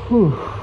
Whew.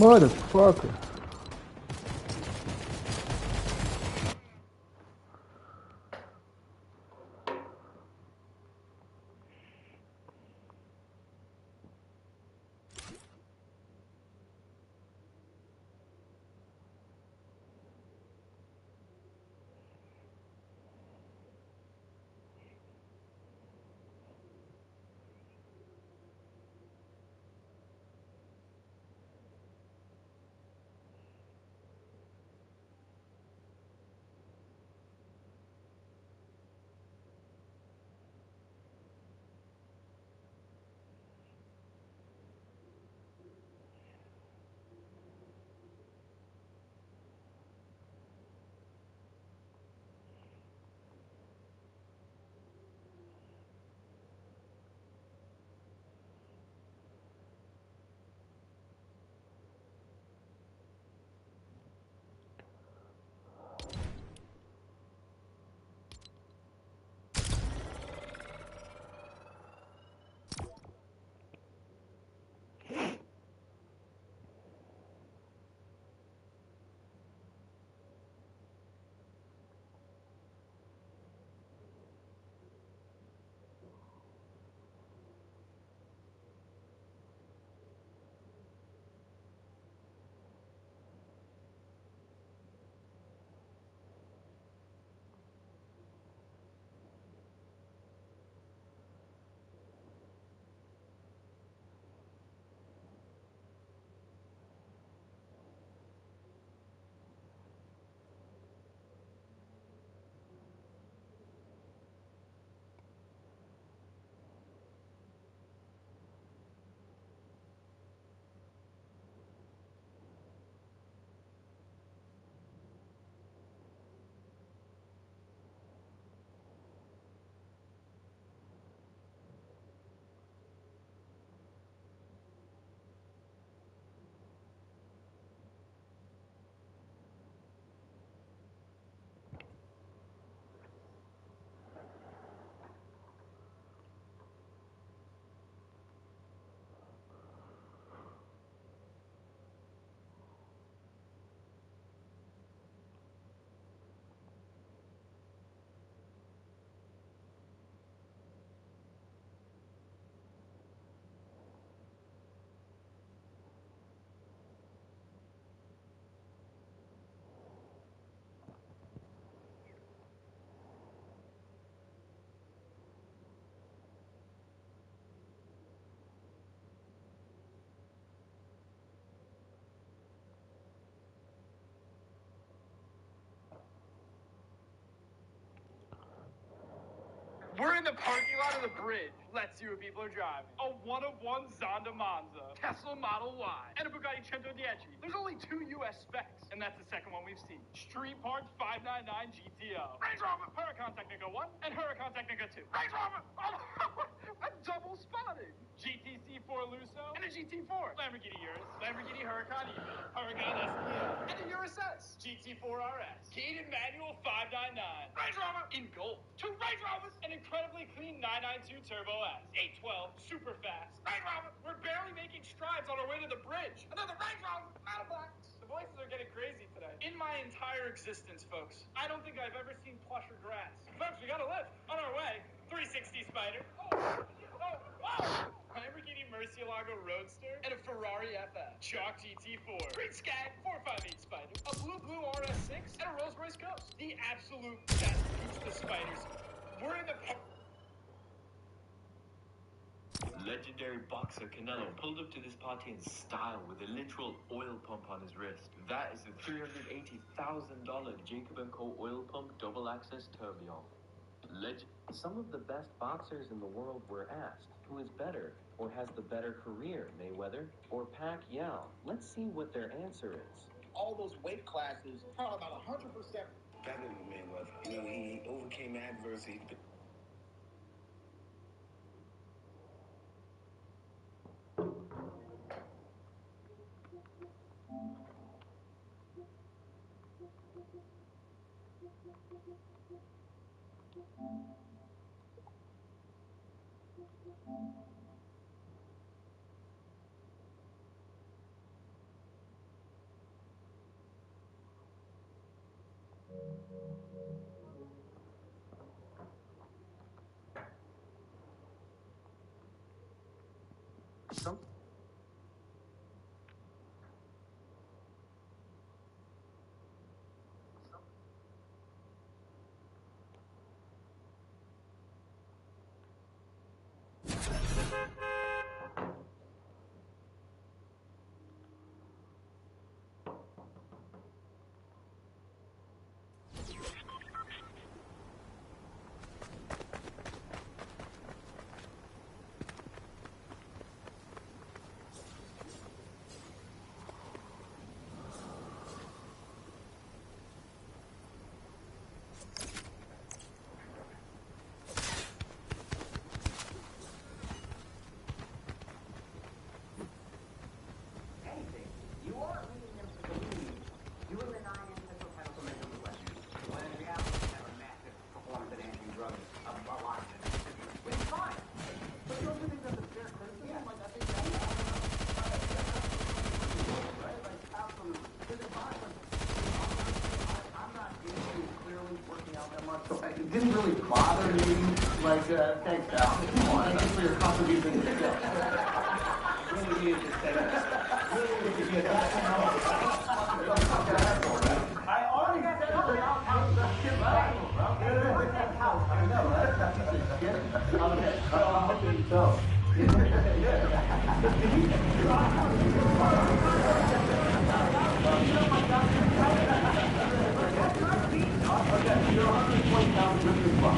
Motherfucker. We're in the parking lot of the bridge. Let's see what people are driving. A one-of-one Zonda Monza, Tesla Model Y, and a Bugatti 110. There's only 2 U.S. specs, and that's the second one we've seen. Street Park 599 GTO. Range Rover, Huracan Technica 1, and Huracan Technica 2. Range Rover! Oh, I'm double spotting. GTC 4 Lusso, and a GT4. Lamborghini Urus, Lamborghini Huracan Evo, Huracan STO, and a Urus S. GT4 RS. Heated manual 599. Range Rover! In gold. 2 Range Rovers! An incredibly clean 992 Turbo S. 812, super fast. Range Rover! We're barely making strides on our way to the bridge. Another Range Rover! Out of blacks. The voices are getting crazy today. In my entire existence, folks, I don't think I've ever seen plusher grass. Folks, we got a lift. On our way. 360 Spider. Oh! Lamborghini Murcielago Roadster and a Ferrari FF. Chalk GT4. Green Skag 458 Spider. A Blue RS6 and a Rolls-Royce Ghost. The absolute best pizza spiders. We're in the... Legendary boxer Canelo pulled up to this party in style with a literal oil pump on his wrist. That is the $380,000 Jacob & Co. oil pump double access tourbillon. Some of the best boxers in the world were asked, who is better or has the better career, Mayweather or Pacquiao? Let's see what their answer is. All those weight classes, probably about 100% better than Mayweather. You know, he overcame adversity. It didn't really bother me, like, thanks, Al. Thank you for your contribution to the show. Really needed to say that. I already got that other house. That house. I know, right? Okay, how can you tell? Okay, you're 120 pounds with your buck.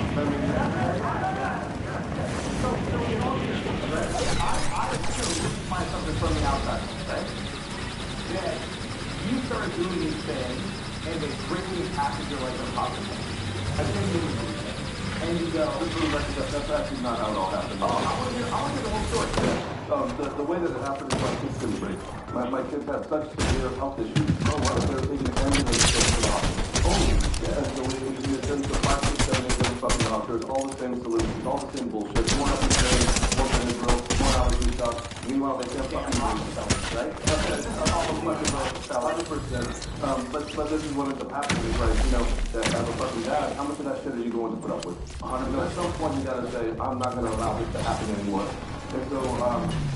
So in all seriousness, right? I assume this is my something from the outside, right? That you start doing these things and they bring you a package of like a popsicle. I think you would do that. And you go, that's actually not how it all happened. Oh, I want to hear the whole story. The way that it happened is my kids couldn't breathe. My kids had such severe health issues. Oh, wow. They were taking ambulance to the hospital. Oh, yeah. And so we attended the 5, 6, 7, 8, 7 fucking doctors, all the same solutions, all the same bullshit. More up and saying, more Benadryl, more allergy stuff. Meanwhile, they can't fucking breathe, right? Almost much as 100%. But this is what ends up happening, is right? You know, that have a fucking dad, how much of that shit are you going to put up with? 100. At some point, you gotta say, I'm not gonna allow this to happen anymore. And so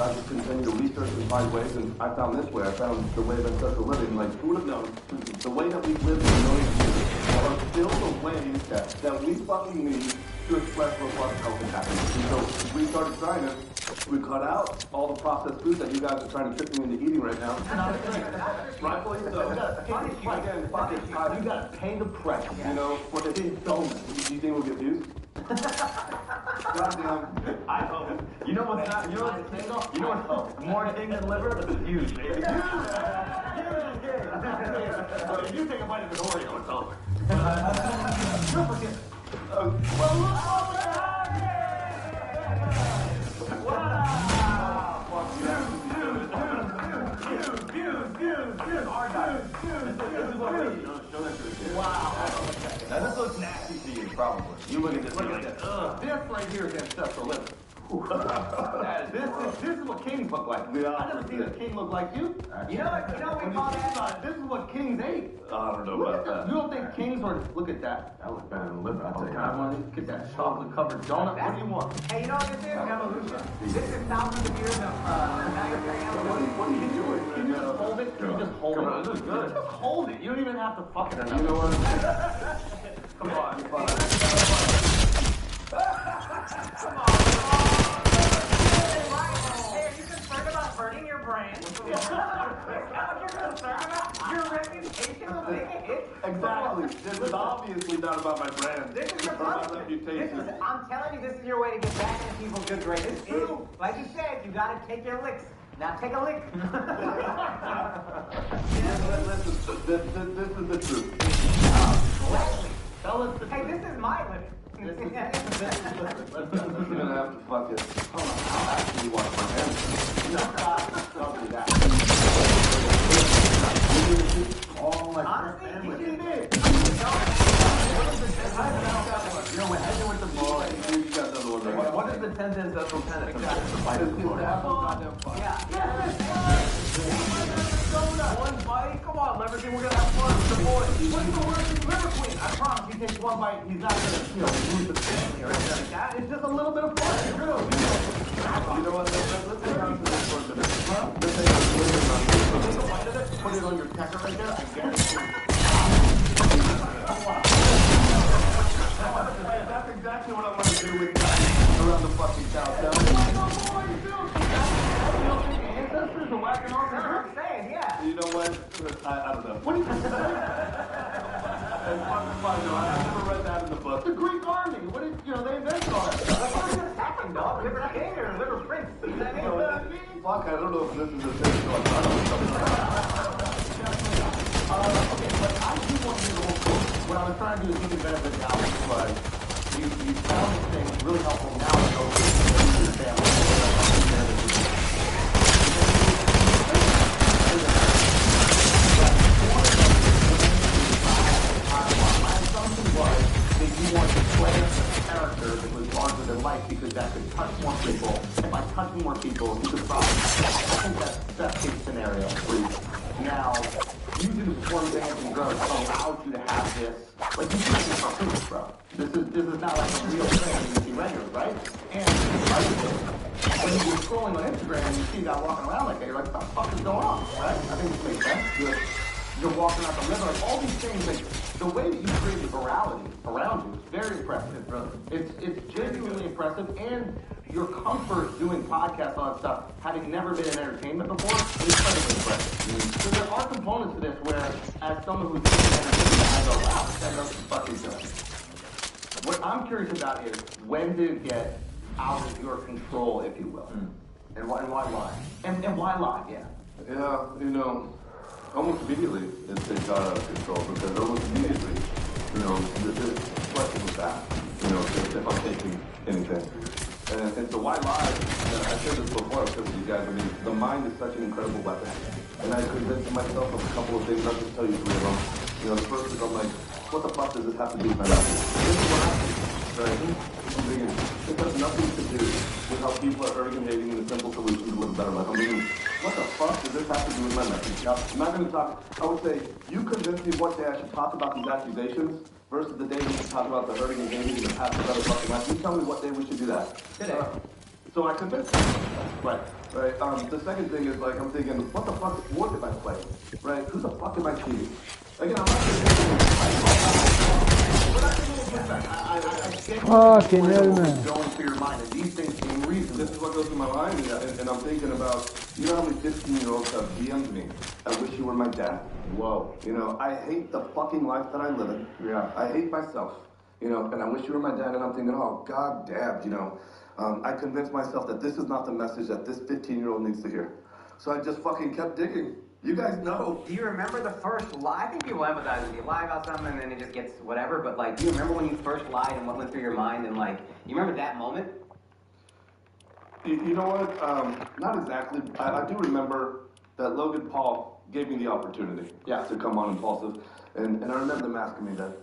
I just continue to research and find ways, and I found this way. I found the way of ancestral living. Like, who would have known? The way that we've lived for millions of years are still the ways that we fucking need to express robust health and happiness. And so we started trying it. We cut out all the processed foods that you guys are trying to trick me into eating right now. Rightfully so. You gotta pay the price, you know, for the donuts. Do you think we'll get views? goddamn. I hope. You know what's not? You know what's king? You know what's more king than liver? Huge, baby. Huge is good. If you take a bite of an Oreo, it's over. You'll forget it. Well, look over there! Wow! Views! Our guys. This is what we need. Show that to the kids. Wow. Now this looks nasty to you, probably. You look at this. Look at this. This right here is ancestral living. This is what kings look like. I never seen a king look like you. You know what we call that? This is what kings ate. I don't know about that. You don't think kings are? Look at that. That was better than liver. I'll tell you. I want to get that chocolate covered donut. What do you want? Hey, you know what this is? Evolution. This is thousands of years of What are you doing? Can you just hold it? Can you just hold it? This is good. Just hold it. You don't even have to fuck it enough. You know what? Come on. Come on. Hey, are you concerned about hurting your brand? Is that what you're concerned about? Your reputation will take a hit? Exactly. This is obviously not about my brand. This is your reputation. I'm telling you, this is your way to get back into people's good graces. It's true. Like you said, you gotta take your licks. Now take a lick. This is the truth. Tell us the truth. Hey, this is my limit. You're gonna have to fuck it. Hold on, I'll actually wash my hands. Don't do that. Oh my God. Honestly, you did it. What is the 10 ancestral tenets of the fight? One bite? Come on, Leverton, we're gonna have fun with the boys. What's the word? Liver Queen. I promise, he takes one bite, he's not gonna, lose the family or anything like that. It's just a little bit of fun. It's real. You know what? Let's take on to this for a minute. Let's take on to this. Take a bite of it, put it on your pecker right there. I guarantee you. That's exactly what I want to do with around the fucking South. Ancestors are whacking off the I'm saying, yeah. You know what? I don't know. What do you think? I've never read that in the book. The Greek army. What did they invented all that stuff? What is attacking, dog? Liver king or liver prince? You know what I mean? Fuck, I don't know if this is a thing. Okay, but I do want to do the whole book. What I was trying to do is give you benefit of doubt, but you found this thing really helpful now to go to your family. My assumption was that you want to play a character that was larger than life because that could touch more people. And by touching more people, you could probably, I think that's the best case scenario for you. Now, using the performance enhancing drugs allows you to have this, like you can make this cartoons, bro. This is not like a real thing you see regular, right? And when you're scrolling on Instagram and you see that walking around like that, you're like, what the fuck is going on, right? I think this makes sense. You're walking out the river, like all these things, like the way that you create the virality around you is very impressive. It's genuinely impressive, and your comfort doing podcasts and all that stuff, having never been in entertainment before, is incredibly impressive. So there are components to this where, as someone who's doing entertainment, I go, wow, that does fucking good. What I'm curious about is, when did it get out of your control, if you will? And why lie? And why lie, yeah. Yeah, almost immediately it got out of control because almost immediately, the question was asked, if I'm taking anything. And so why lie? I said this before, I've said to you guys, the mind is such an incredible weapon. And I convinced myself of a couple of things, I'll just tell you 3 of them. The first is I'm like, what the fuck does this have to do with my life? This is what happens, right? This has nothing to do with how people are hurting and hating and the simple solution to live a better life. What the fuck does this have to do with my message? Now, I'm not going to talk, I would say, you convince me what day I should talk about these accusations versus the day we should talk about the hurting and hating and the past of other fucking life. You tell me what day we should do that. Today. So I convinced you. Right. The second thing is, I'm thinking, what the fuck sport did I play? Right? Who the fuck am I cheating? Again, I'm not Fucking hell, man. Going through your mind, and these things being reasons. This is what goes through my mind, and I'm thinking about, how many 15-year-olds have DM'd me? I wish you were my dad. Whoa. I hate the fucking life that I live in. Yeah. I hate myself. You know, and I wish you were my dad, and I'm thinking, oh, god damn, you know. I convinced myself that this is not the message that this 15-year-old needs to hear. So I just fucking kept digging. You guys know. Do you remember the first lie? I think people empathize with you. Lie about something and then it just gets whatever, but like, do you remember when you first lied and what went through your mind and like, you remember that moment? You know what? Not exactly. I do remember that Logan Paul gave me the opportunity to come on Impulsive, and I remember them asking me that.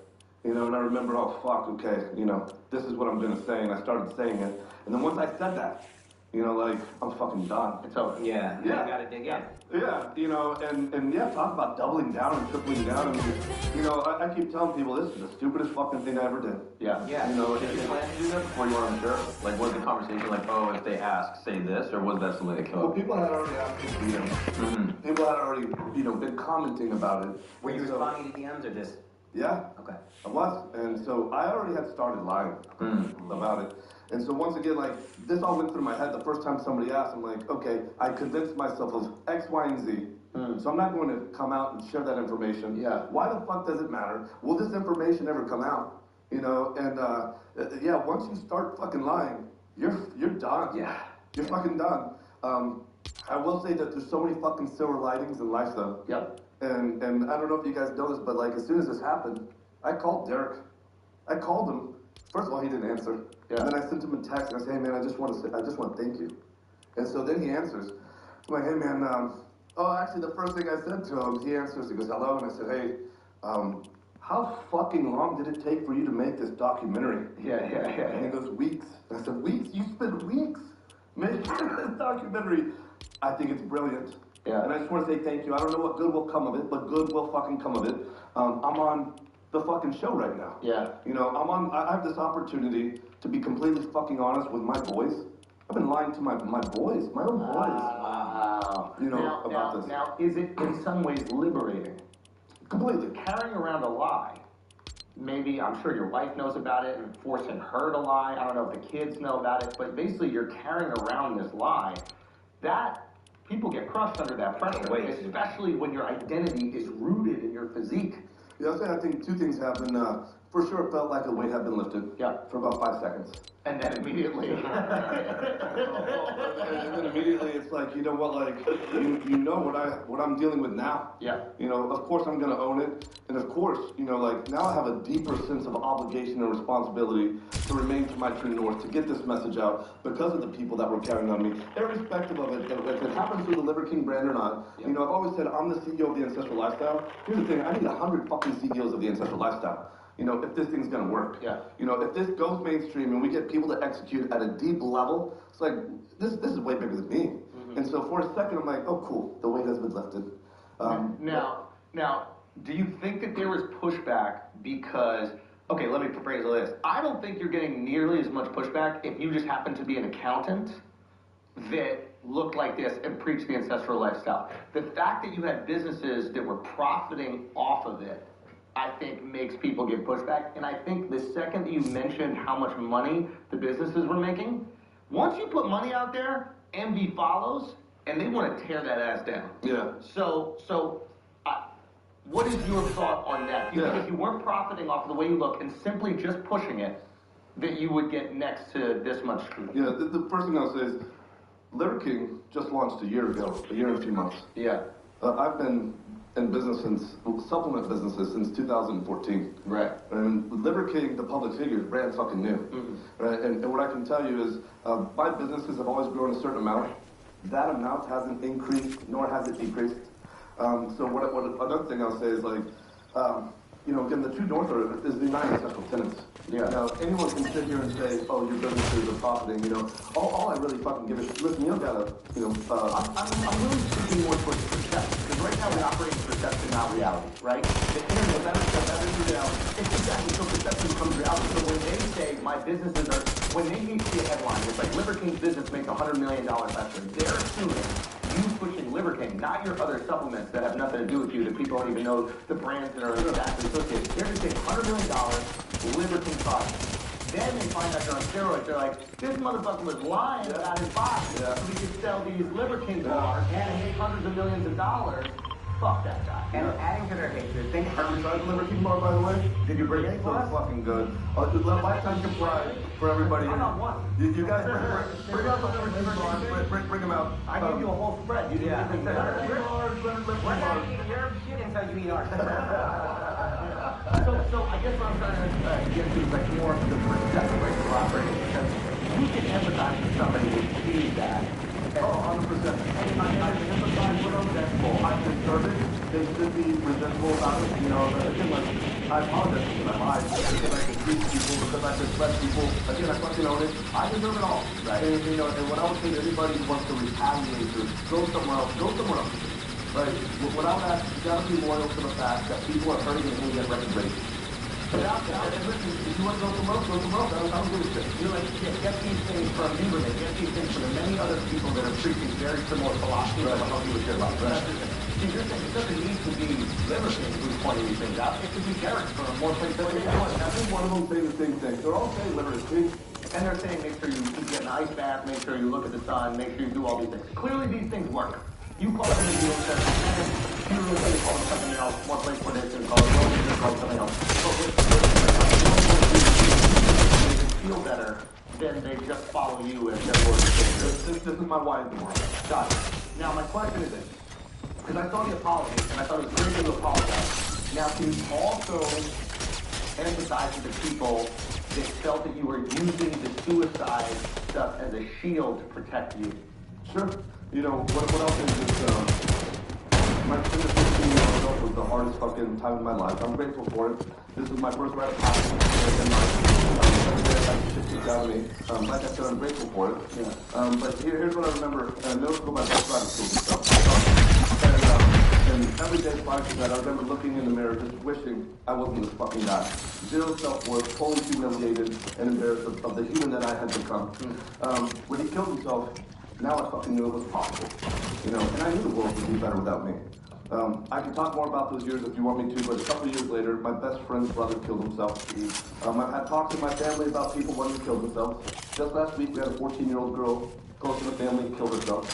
You know, and I remember, oh, fuck, okay, you know, this is what I'm going to say, and I started saying it. And then once I said that, you know, like, I'm fucking done. It's over. Yeah, you gotta dig in. Yeah, you know, and yeah, talk about doubling down and tripling down. And, you know, I keep telling people this is the stupidest fucking thing I ever did. Yeah. You know, did you plan to do that before you were on the show? Like, was the conversation like, oh, if they ask, say this, or was that something that came well, up? people had already asked me DMs. Mm-hmm. People had already, you know, been commenting about it. Were you responding to DMs or just? Yeah. Okay. I was. And so I already had started lying about it. And so once again, like, this all went through my head the first time somebody asked. I'm like, okay, I convinced myself of X, Y, and Z. So I'm not going to come out and share that information. Yeah. Why the fuck does it matter? Will this information ever come out? You know, and yeah, once you start fucking lying, you're done. Yeah. You're fucking done. I will say that there's so many fucking silver linings in life, though. Yep. And I don't know if you guys know this, but like as soon as this happened, I called Derek. I called him. First of all, he didn't answer. Yeah. And then I sent him a text and I said, hey man, I just want to thank you. And so then he answers. I'm like, hey man, actually the first thing I said to him, he answers, he goes, hello, and I said, hey, how fucking long did it take for you to make this documentary? Yeah. And he goes, weeks. And I said, weeks? You spent weeks making this documentary. I think it's brilliant. Yeah. And I just want to say thank you. I don't know what good will come of it, but good will fucking come of it. I'm on the fucking show right now. Yeah. You know, I have this opportunity to be completely fucking honest with my boys. I've been lying to my boys, my own boys. Wow. You know, about this. Now, is it in some ways liberating? Completely. Carrying around a lie. Maybe, I'm sure your wife knows about it and forcing her to lie. I don't know if the kids know about it, but basically you're carrying around this lie. That, people get crushed under that pressure, especially when your identity is rooted in your physique. Yeah, I think two things happened. For sure, it felt like a weight had been lifted. Yeah. For about 5 seconds. And then immediately. And then immediately it's like, you know what, like, you know what I'm dealing with now. Yeah. You know, of course I'm gonna own it. And of course, you know, like, now I have a deeper sense of obligation and responsibility to remain to my true north, to get this message out because of the people that were counting on me. Irrespective of it, if it happens through the Liver King brand or not, you know, I've always said I'm the CEO of the Ancestral Lifestyle. Here's the thing, I need 100 fucking CEOs of the Ancestral Lifestyle. You know, if this thing's gonna work. Yeah. You know, if this goes mainstream and we get people to execute at a deep level, it's like, this is way bigger than me. And so for a second, I'm like, oh, cool, the weight has been lifted. Now, do you think that there was pushback because, okay, let me phrase this. I don't think you're getting nearly as much pushback if you just happen to be an accountant that looked like this and preached the ancestral lifestyle. The fact that you had businesses that were profiting off of it, I think makes people give pushback. And I think the second that you mentioned how much money the businesses were making, once you put money out there, envy follows, and they want to tear that ass down. Yeah. So, what is your thought on that? Do you think if you weren't profiting off of the way you look and simply just pushing it, that you would get next to this much scrutiny? Yeah, the first thing I'll say is, Liver King just launched a year and a few months. Yeah. I've been in business supplement businesses since 2014. Right. And Liver King, the public figure, is brand fucking new. Right? And what I can tell you is, my businesses have always grown a certain amount. That amount hasn't increased, nor has it decreased. So what another thing I'll say is like, you know, again, the true north is the 9 ancestral tenets. Yeah. Now, anyone can sit here and say, oh, your businesses are profiting, you know. All I really fucking give is, listen, you don't gotta, you know, I'm really speaking more towards perception, because right now we operate in perception, not reality, right? The internet, that is reality. It's exactly, so perception becomes reality. So when they say my businesses are, when they see a headline, it's like Liver King's business makes $100 million last year, they're assuming you pushing Liver King, not your other supplements that have nothing to do with you, that people don't even know the brands that are exactly associated. They're just saying $100 million Liver King product. Then they find out they're on steroids. They're like, this motherfucker was lying about his box. So we could sell these Liver King bars and make hundreds of millions of dollars. fuck that guy. And adding to their hatred, think Have you tried the Liver King bar, by the way? Did you bring any So for us? fucking good. Lifetime supply for everybody. I got one. You guys bring out the Liver King bar. Bring them out. I gave you a whole spread. You didn't even say that. we're not eating your shit until you eat ours. So I guess what I'm trying to get to is like more of the perception rate of operating, because you can empathize with somebody who sees that. Oh, 100%. And I empathize with them. That's cool. I deserve it. They should be resentful about it. You know, again, like, I apologize because I lied. Because I can treat people, because I can threat people. Again, I fucking own it. I deserve it all. Right. And, you know, and what I would say to anybody who wants to retaliate or go somewhere else, go somewhere else. Right? What I would ask, you gotta be loyal to the fact that people are hurting and hating at record rates. Get out there and listen, if you want to go somewhere else, go somewhere else. I don't give a shit. You're like, get these things from Lieberman, get these things from the many other people that are preaching very similar philosophies that will help you with your life. Right. See, you're saying it doesn't need to be Lieberman who's pointing these things out. It could be Derek from more places. Every one of them say the same thing. They're all saying Liver King. And they're saying make sure you get an ice bath, make sure you look at the sun, make sure you do all these things. Clearly these things work. You call it a deal, you really say call it something else, one place for this, and call it wrong, and call it something else. But they can feel better than they just follow you and their word. This is my why in the world. Got it. Now my question is this, because I saw the apology, and I thought it was very good to apologize. Now can you also empathize with the people that felt that you were using the suicide stuff as a shield to protect you? Sure. You know, what else is this, my 15 years ago was the hardest fucking time of my life. I'm grateful for it. This is my first rite of passage in life. Like I said, I'm grateful for it. Yeah. But here's what I remember. Middle school, my best friend school stuff. And every day prior to that, I remember looking in the mirror, just wishing I wasn't this fucking guy. Zero self-worth, totally humiliated and embarrassed of the human that I had become. When he killed himself, now I fucking knew it was possible, you know, and I knew the world would be better without me. I can talk more about those years if you want me to, but a couple of years later, my best friend's brother killed himself. I've had talks with my family about people wanting to kill themselves. Just last week, we had a 14-year-old girl close to the family kill herself.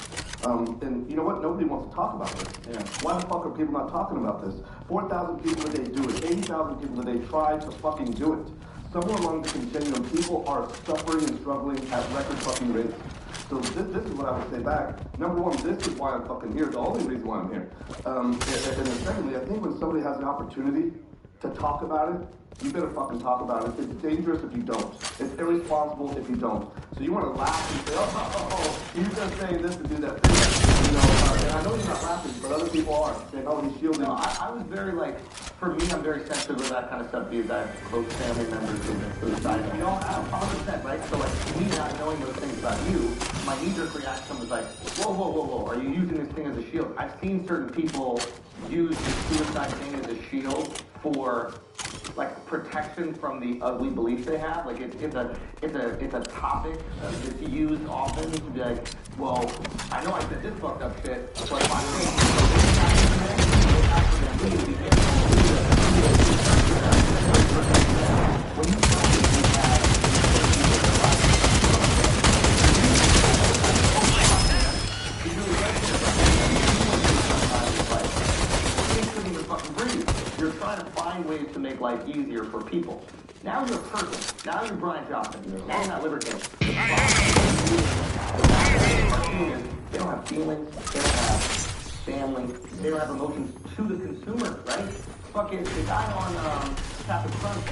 And you know what? Nobody wants to talk about this. Yeah. Why the fuck are people not talking about this? 4,000 people a day do it. 80,000 people a day try to fucking do it. Somewhere along the continuum, people are suffering and struggling at record fucking rates. So this is what I would say back. Number one, this is why I'm fucking here. The only reason why I'm here. And then secondly, I think when somebody has an opportunity to talk about it, you better fucking talk about it. It's dangerous if you don't. It's irresponsible if you don't. So you want to laugh and say, you're just saying this to do that thing. You know, and I know you're not laughing, but other people are. Saying, oh, he's shielding. No, I was very for me, I'm very sensitive to that kind of stuff because I have close family members who died. You know, I'm 100%, right? So me not knowing those things about you, my knee-jerk reaction was like, whoa, are you using this thing as a shield? I've seen certain people use the suicide thing as a shield for protection from the ugly beliefs they have. Like it's a topic that's used often to be like, well, I know I said this fucked up shit, but if I when you you're trying to find ways to make life easier for people. Now you're a person. Now you're Brian Johnson. Now you're not Libertarian. They don't have feelings. They don't have family. They don't have emotions to the consumer, right? Fucking the guy on Captain Crunch.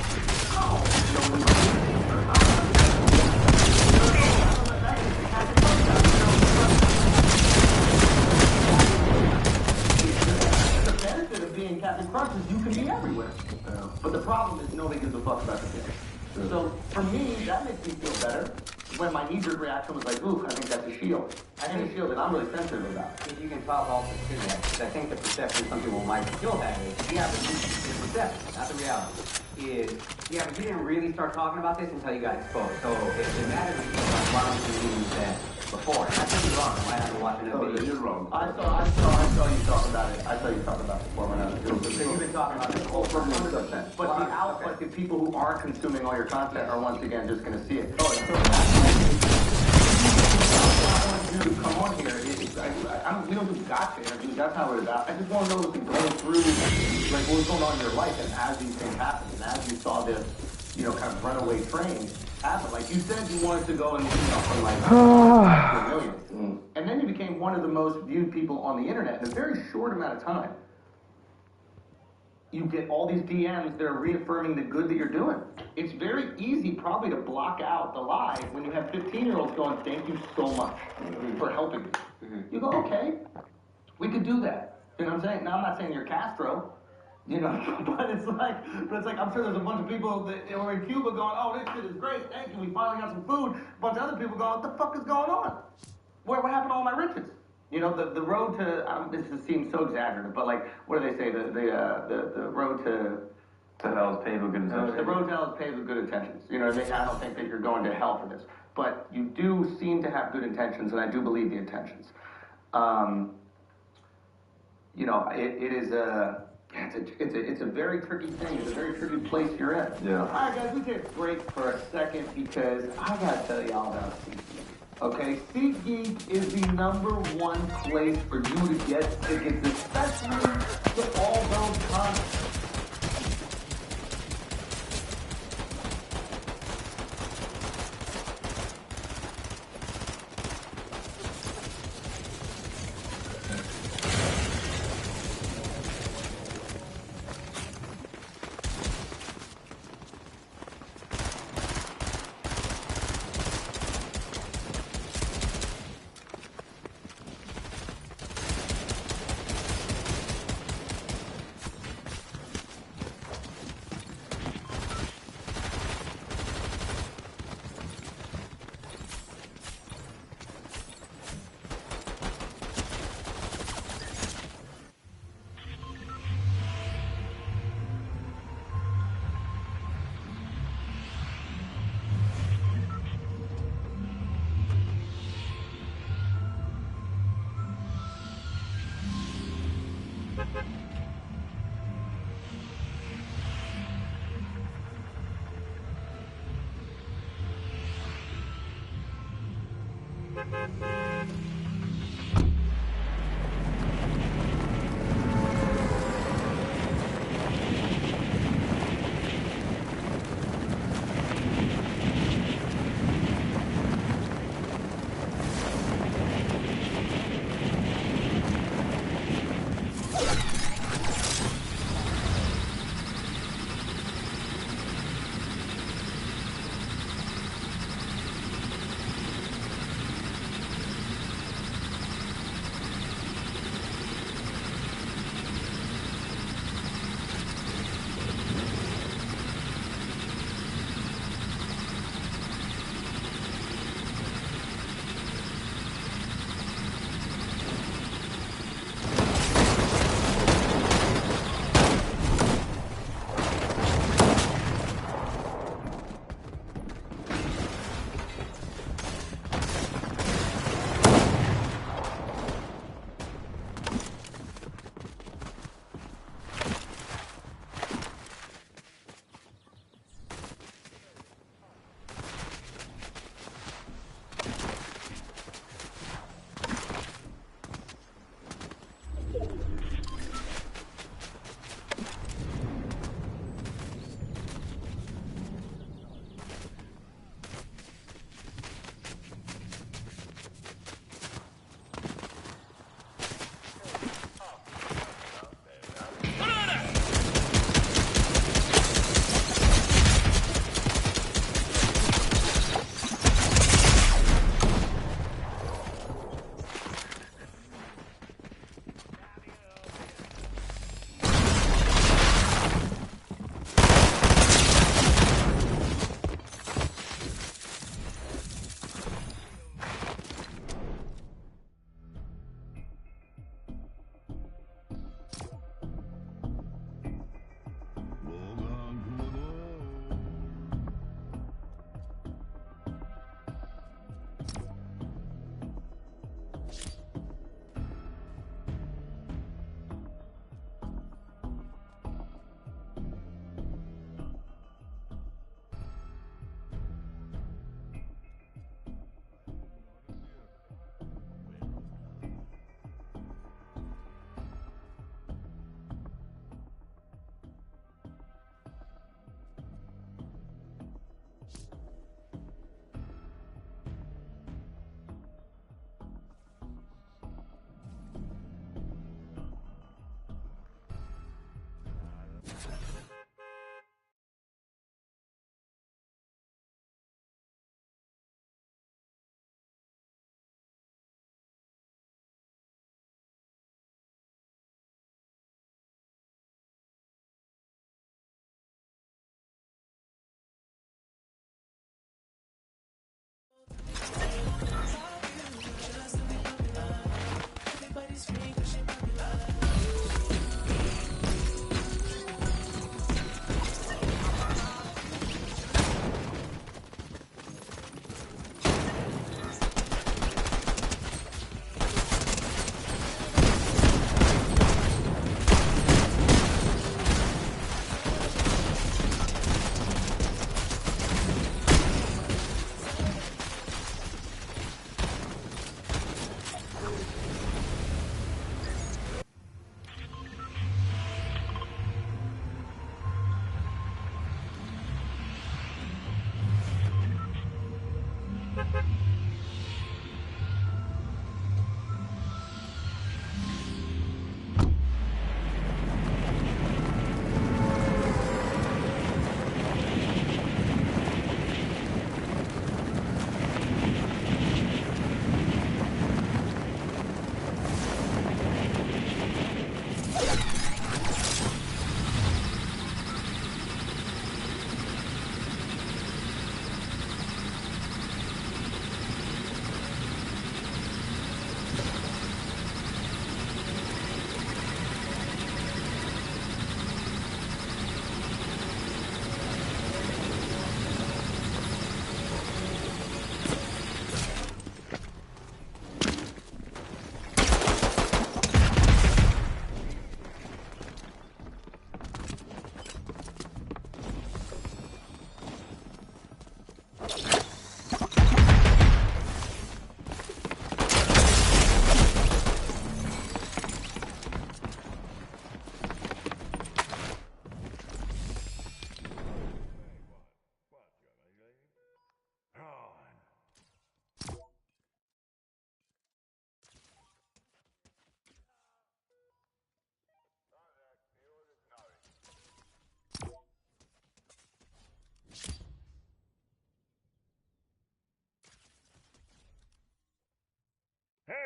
Being Captain Crunch is you can be everywhere. But the problem is nobody gives a fuck about the thing. So for me, that makes me feel better. When my knee-jerk reaction was like, ooh, I think that's a shield. I think a shield that I'm really sensitive about. If you can talk also to that, because I think the perception some people might still have is, yeah, but the perception, not the reality, is, yeah, but you didn't really start talking about this until you got exposed. So if it matters, why don't you use that before? And I think you're wrong. I haven't watched that video. You're wrong. I saw you talk about it. I saw you talk about it before when I was doing it. So you've been talking about this whole for 100%. But the people who aren't consuming all your content are once again just going to see it. Oh, it's so I want you to come on here. We don't do gotcha interviews. That's how it is. I just want to know what's been going through, like what's going on in your life, and as these things happen, and as you saw this, kind of runaway train happen. Like you said, you wanted to go and from like millions, and then you became one of the most viewed people on the internet in a very short amount of time. You get all these DMs that are reaffirming the good that you're doing. It's very easy probably to block out the lie when you have 15-year-olds going, thank you so much for helping me. You go, okay, we could do that. You know what I'm saying? Now, I'm not saying you're Castro, but it's like, I'm sure there's a bunch of people that were in Cuba going, oh, this shit is great, thank you, we finally got some food. A bunch of other people going, what the fuck is going on? What happened to all my riches? The road to, this just seems so exaggerative, but like, what do they say? The road to hell is paved with good intentions. The road to hell is paved with good intentions. You know what I mean? I don't think that you're going to hell for this. But you do seem to have good intentions, and I do believe the intentions. It is it's a very tricky thing. It's a very tricky place you're in. Yeah. All right, guys, we take a break for a second because I gotta tell y'all about SeatGeek. Okay, SeatGeek is the #1 place for you to get tickets, especially to all those concerts.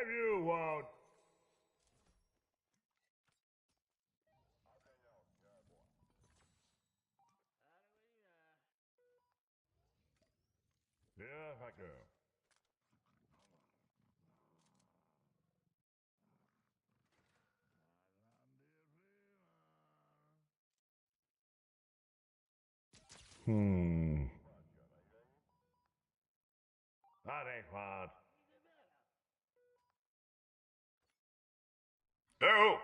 If you won't. Yeah, thank you. That ain't bad. Oh!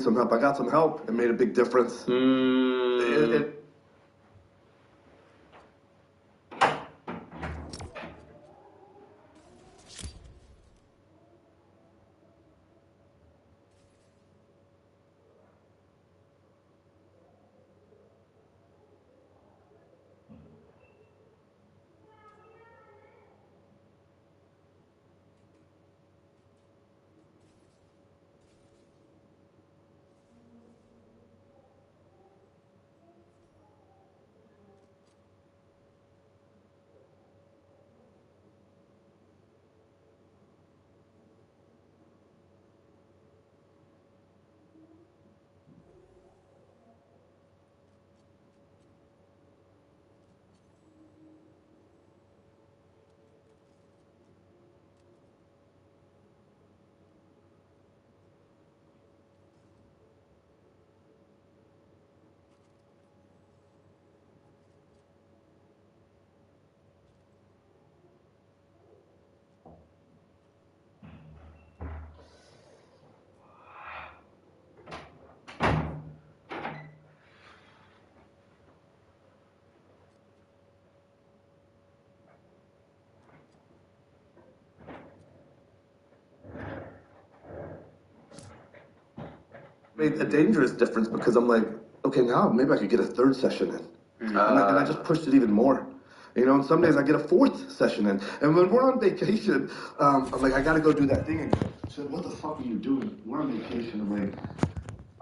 some help. I got some help. It made a big difference. Made a dangerous difference because I'm like, okay, now maybe I could get a third session in. And I just pushed it even more. You know, and some days I get a fourth session in. And when we're on vacation, I'm like, I gotta go do that thing again. She said, what the fuck are you doing? We're on vacation. I'm like,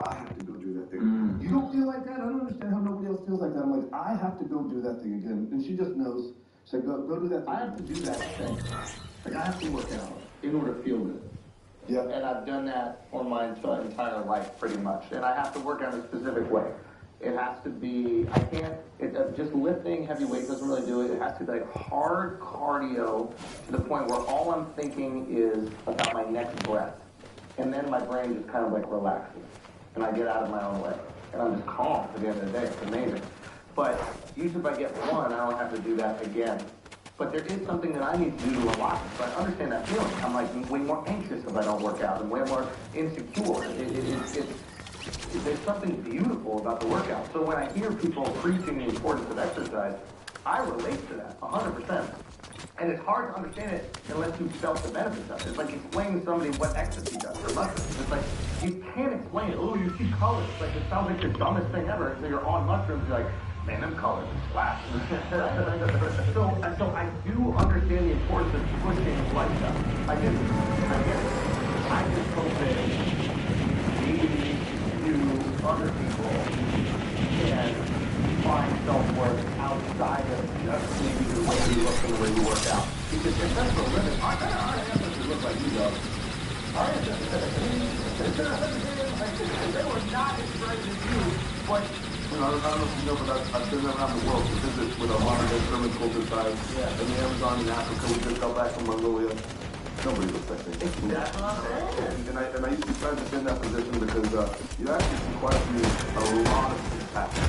I have to go do that thing. You don't feel like that? I don't understand how nobody else feels like that. I'm like, I have to go do that thing again. And she just knows. She said, go do that thing. I have to do that thing. Like, I have to work out in order to feel good. Yeah. And I've done that for my entire life, pretty much. And I have to work out in a specific way. It has to be, just lifting heavy weight doesn't really do it. It has to be like hard cardio to the point where all I'm thinking is about my next breath. And then my brain just kind of like relaxes. And I get out of my own way. And I'm just calm at the end of the day. It's amazing. But usually if I get one, I don't have to do that again. But there is something that I need to do a lot. So I understand that feeling. I'm like way more anxious if I don't work out and way more insecure. There's something beautiful about the workout. So when I hear people preaching the importance of exercise, I relate to that 100%. And it's hard to understand it unless you've felt the benefits of it. It's like explaining to somebody what ecstasy does for mushrooms. It's like, you can't explain it. Oh, you see colors. It's like, it sounds like the dumbest thing ever. And so you're on mushrooms, you're like, man, them colors are splash. so I do understand the importance of pushing lifestyle. I get it. I just hope that maybe you, other people, can find self-worth outside of just maybe the way you look and the way you work out. Because if that's the limit, our ancestors look like you, though. Our ancestors, they were not as bright as you, but I don't know if you know, but I've been around the world to visit with our modern-day permaculture side. Yeah. In the Amazon in Africa, we just got back from Mongolia. Nobody looks like me. That's what I'm saying. And I used to try to defend that position because you actually can quite a lot of compassion.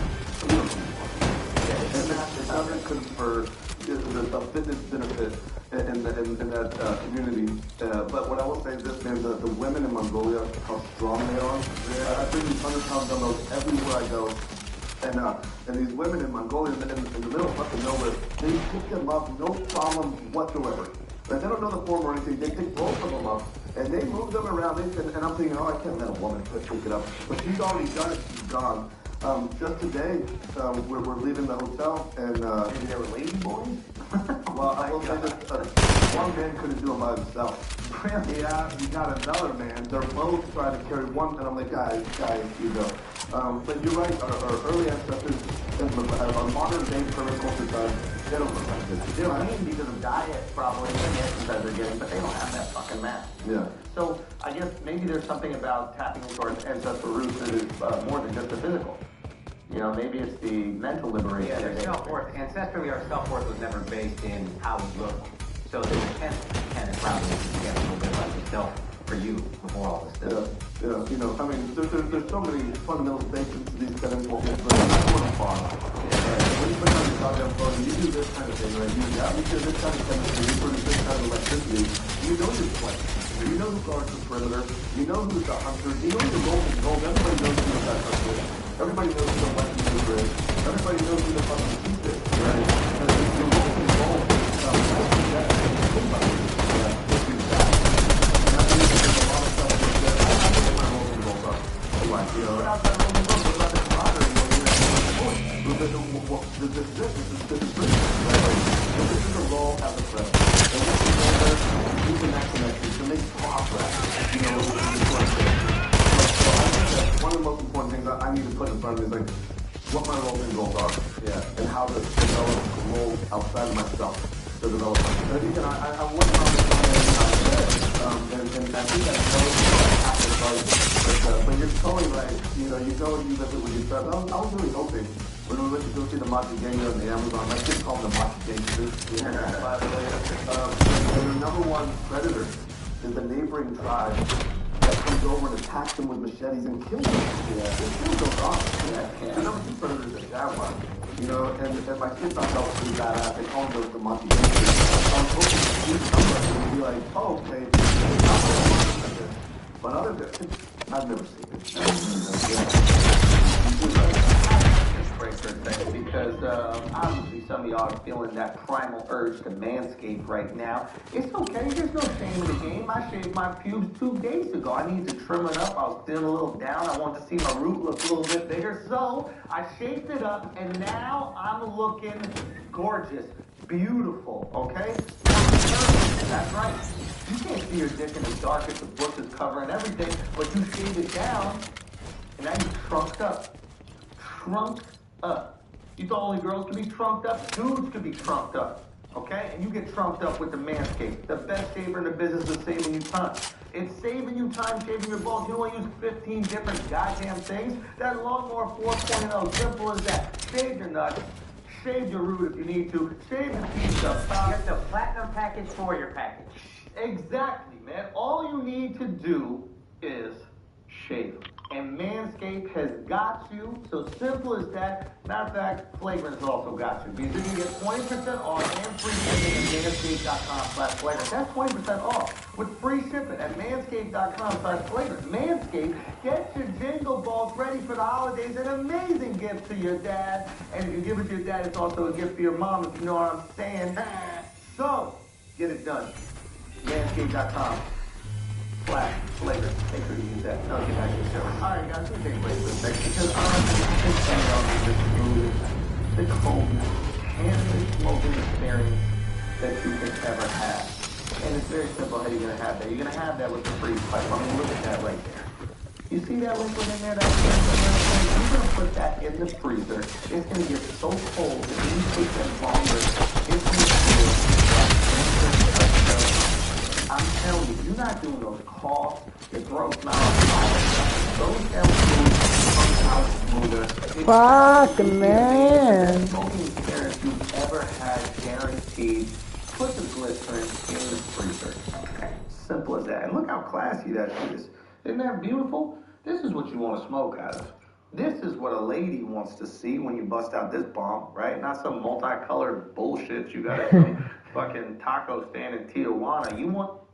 And it doesn't confer the fitness benefit in that community. But what I will say is this, man, the women in Mongolia, how strong they are. I bring these 100-pound dumbbells everywhere I go. And these women in Mongolia, in the middle of fucking nowhere, they pick them up, no problem whatsoever. Like, they don't know the form or anything. They pick both of them up, and they move them around. And I'm thinking, oh, I can't let a woman pick it up. But she's already done it. She's gone. Just today, we're leaving the hotel, and maybe they were lady boys? Well, I will say this, one man couldn't do it by himself. Yeah, you got another man. They're both trying to carry one, and I'm like, guys, you go. But you're right, our early ancestors, our modern-day permaculture time, they don't look like this. They're lean because of diet, probably, and the exercise they're getting, but they don't have that fucking mass. Yeah. So I guess maybe there's something about tapping into our ancestral roots that is more than just the physical. You know, maybe it's the mental liberation. Yeah, their self-worth. Ancestrally, our self-worth was never based in how we look. So the intent is probably to get a little bit about yourself for you before all this stuff. Yeah, you know, I mean, there's so many fundamental basics to these kind of things, but it's sort of fun. When you put on your goddamn phone, you do this kind of thing, right? You do this kind of chemistry, you produce this kind of electricity, you know you're playing. You know who guards the perimeter. You know who's the hunter. You know the golden gold. Everybody knows who that hunter is. Everybody knows who the weapon user is. Everybody knows who the fucking thief is. Right? Because the golden gold is that. You know, outside of Roman Gold, what about the camaraderie? This is great. This is a role as a president. And this is where using that connection to make progress, you know, in this work. So I think that one of the most important things that I need to put in front of me is like what my roles and goals are. Yeah. And how to develop roles outside of myself to develop. And again, I'm working on this and I think that's but you're totally right. You know you live it with your friends. I was really hoping when we went to go see the Machi Gangster on the Amazon, my kids call them the Machi Gangsters. By the way, and the number one predator is the neighboring tribe that comes over and attacks them with machetes and kills them. Yeah. It kills those off. Yeah. The number two predator is a jaguar. You know, and my kids not help do that. They call them the Machi Gangsters. I was hoping to see somebody and be like, oh, okay, but other than I've never seen it. Because obviously some of y'all are feeling that primal urge to manscape right now. It's okay, there's no shame in the game. I shaved my pubes 2 days ago. I need to trim it up. I was feeling a little down. I wanted to see my root look a little bit bigger. So I shaved it up and now I'm looking gorgeous, beautiful, okay? That's right. You can't see your dick in the dark if the bush is covering everything, but you shaved it down, and now you trunked up. Trunked up. You thought only girls could be trunked up? Dudes could be trunked up, okay? And you get trunked up with the Manscaped. The best shaver in the business is saving you time. It's saving you time shaving your balls. You don't want to use 15 different goddamn things. That Lawnmower 4.0, simple as that. Shave your nuts. Shave your root if you need to. Shave the teeth up. Get the platinum package for your package. Exactly, man. All you need to do is shave. And Manscaped has got you. So simple as that. Matter of fact, Flagrant has also got you. Because you can get 20% off and free shipping at manscaped.com/flagrant. That's 20% off with free shipping at manscaped.com/flagrant. Manscaped, get your jingle balls ready for the holidays. An amazing gift to your dad. And if you give it to your dad, it's also a gift for your mom, if you know what I'm saying. So, get it done. Manscaped.com/flagrant. Make sure you use that. Now get back to the show. Alright guys, let me take a break for a second because I'm saying on this smooth, the coldest, cannabis smoking experience that you can ever have. And it's very simple how you're going to have that. You're going to have that with the freeze pipe. I mean, look at that right there. You see that liquid in there? You're going to put that in the freezer. It's going to get so cold that when you take that longer, it's going to feel I'm telling you, you're not doing those coughs, your throat's not on fire. Those LCs come out smoother. Fuck, man. The smoking experience you've ever had, guaranteed. Put the glycerin in the freezer. Okay, simple as that. And look how classy that is. Isn't that beautiful? This is what you want to smoke out of. This is what a lady wants to see when you bust out this bomb, right? Not some multicolored bullshit you got at some fucking taco stand in Tijuana. You want